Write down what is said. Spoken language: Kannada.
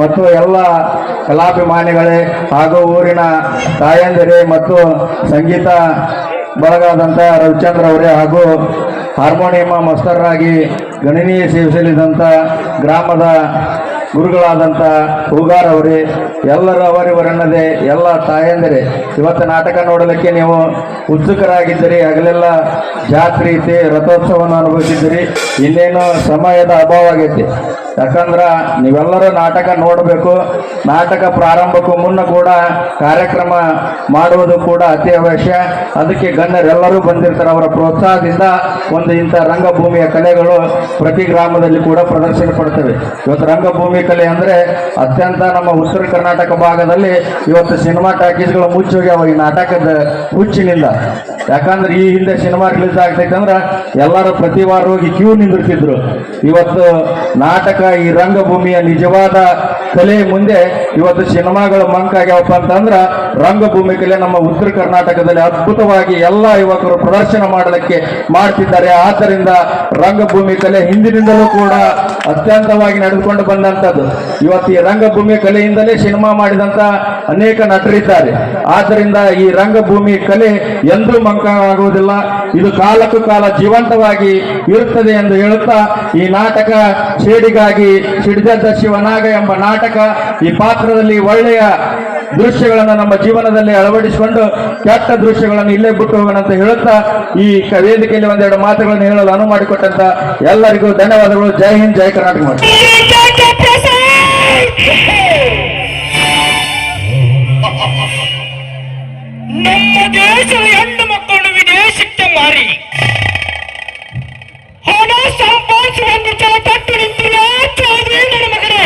ಮತ್ತು ಎಲ್ಲ ಕಲಾಭಿಮಾನಿಗಳೇ ಹಾಗೂ ಊರಿನ ತಾಯಂದಿರೇ ಮತ್ತು ಸಂಗೀತ ಬಳಗಾದಂಥ ರವಿಚಂದ್ರ ಅವರೇ ಹಾಗೂ ಹಾರ್ಮೋನಿಯಂ ಮಾಸ್ತರಾಗಿ ಗಣನೀಯ ಸೇವೆ ಸಲ್ಲಿಸಿದಂಥ ಗ್ರಾಮದ ಗುರುಗಳಾದಂಥ ಹೂಗಾರ್ ಅವರೇ, ಎಲ್ಲರೂ ಅವರಿವರನ್ನದೇ ಎಲ್ಲ ತಾಯಂದಿರೇ, ಇವತ್ತು ನಾಟಕ ನೋಡಲಿಕ್ಕೆ ನೀವು ಉತ್ಸುಕರಾಗಿದ್ದೀರಿ. ಹಗಲೆಲ್ಲ ಜಾತ್ರೆ ಐತಿ, ರಥೋತ್ಸವವನ್ನು ಅನುಭವಿಸಿದ್ದೀರಿ. ಇನ್ನೇನು ಸಮಯದ ಅಭಾವ ಆಗೈತಿ. ಯಾಕಂದ್ರೆ ನೀವೆಲ್ಲರೂ ನಾಟಕ ನೋಡಬೇಕು. ನಾಟಕ ಪ್ರಾರಂಭಕ್ಕೂ ಮುನ್ನ ಕೂಡ ಕಾರ್ಯಕ್ರಮ ಮಾಡುವುದು ಕೂಡ ಅತಿ ಅವಶ್ಯ. ಅದಕ್ಕೆ ಗಣ್ಯರೆಲ್ಲರೂ ಬಂದಿರ್ತಾರೆ. ಅವರ ಪ್ರೋತ್ಸಾಹದಿಂದ ಒಂದು ಇಂಥ ರಂಗಭೂಮಿಯ ಕಲೆಗಳು ಪ್ರತಿ ಗ್ರಾಮದಲ್ಲಿ ಕೂಡ ಪ್ರದರ್ಶನ ಪಡ್ತವೆ. ಇವತ್ತು ರಂಗಭೂಮಿ ಕಲೆ ಅಂದರೆ ಅತ್ಯಂತ ನಮ್ಮ ಉತ್ತರ ಕರ್ನಾಟಕ ಭಾಗದಲ್ಲಿ ಇವತ್ತು ಸಿನಿಮಾ ಟಾಕೀಸ್ಗಳು ಮುಚ್ಚೋಗ್ಯಾವ ಈ ನಾಟಕದ ಹುಚ್ಚಿನಿಂದ. ಯಾಕಂದ್ರೆ ಈ ಹಿಂದೆ ಸಿನಿಮಾ ರಿಲೀಸ್ ಆಗ್ತೈತೆ ಅಂದ್ರೆ ಎಲ್ಲರೂ ಪ್ರತಿ ವಾರ ಹೋಗಿ ಕ್ಯೂ ನಿಂದಿರ್ತಿದ್ರು. ಇವತ್ತು ನಾಟಕ ಈ ರಂಗಭೂಮಿಯ ನಿಜವಾದ ಕಲೆ ಮುಂದೆ ಇವತ್ತು ಸಿನಿಮಾಗಳು ಮಂಕಾಗ್ಯಾವಪ್ಪ ಅಂತಂದ್ರೆ ರಂಗಭೂಮಿ ಕಲೆ ನಮ್ಮ ಉತ್ತರ ಕರ್ನಾಟಕದಲ್ಲಿ ಅದ್ಭುತವಾಗಿ ಎಲ್ಲ ಯುವಕರು ಪ್ರದರ್ಶನ ಮಾಡಲಿಕ್ಕೆ ಮಾಡ್ತಿದ್ದಾರೆ. ಆದ್ದರಿಂದ ರಂಗಭೂಮಿ ಕಲೆ ಹಿಂದಿನಿಂದಲೂ ಕೂಡ ಅತ್ಯಂತವಾಗಿ ನಡೆದುಕೊಂಡು ಬಂದಂಥದ್ದು. ಇವತ್ತು ಈ ರಂಗಭೂಮಿ ಕಲೆಯಿಂದಲೇ ಸಿನಿಮಾ ಮಾಡಿದಂಥ ಅನೇಕ ನಟರಿದ್ದಾರೆ. ಆದ್ದರಿಂದ ಈ ರಂಗಭೂಮಿ ಕಲೆ ಎಂದೂ ಮಂಕಾಗುವುದಿಲ್ಲ. ಇದು ಕಾಲಕ್ಕೂ ಕಾಲ ಜೀವಂತವಾಗಿ ಇರುತ್ತದೆ ಎಂದು ಹೇಳುತ್ತಾ ಈ ನಾಟಕ ಸೇಡಿಗಾಗಿ ಸಿಡಿದದ್ದ ಶಿವನಾಗ ಎಂಬ ನಾಟಕ, ಈ ಪಾತ್ರದಲ್ಲಿ ಒಳ್ಳೆಯ ದೃಶ್ಯಗಳನ್ನು ನಮ್ಮ ಜೀವನದಲ್ಲಿ ಅಳವಡಿಸಿಕೊಂಡು ಕೆಟ್ಟ ದೃಶ್ಯಗಳನ್ನು ಇಲ್ಲೇ ಬಿಟ್ಟು ಹೋಗೋಣ ಅಂತ ಹೇಳುತ್ತಾ ಈ ವೇದಿಕೆಯಲ್ಲಿ ಒಂದೆರಡು ಮಾತುಗಳನ್ನು ಹೇಳಲು ಅನುವು ಮಾಡಿಕೊಟ್ಟಂತ ಎಲ್ಲರಿಗೂ ಧನ್ಯವಾದಗಳು. ಜೈ ಹಿಂದ್, ಜೈ ಕರ್ನಾಟಕ. ನಮ್ಮ ದೇಶದ ಹೆಣ್ಣು ಮಕ್ಕಳು ವಿದೇಶಕ್ಕೆ ಮಾರಿ ಹಣ ಸಂಪಾದಿಸುವಂತ ತಟ್ಟು ನಿಂತಿಲ್ಲ ನನ್ನ ಮಗನೇ.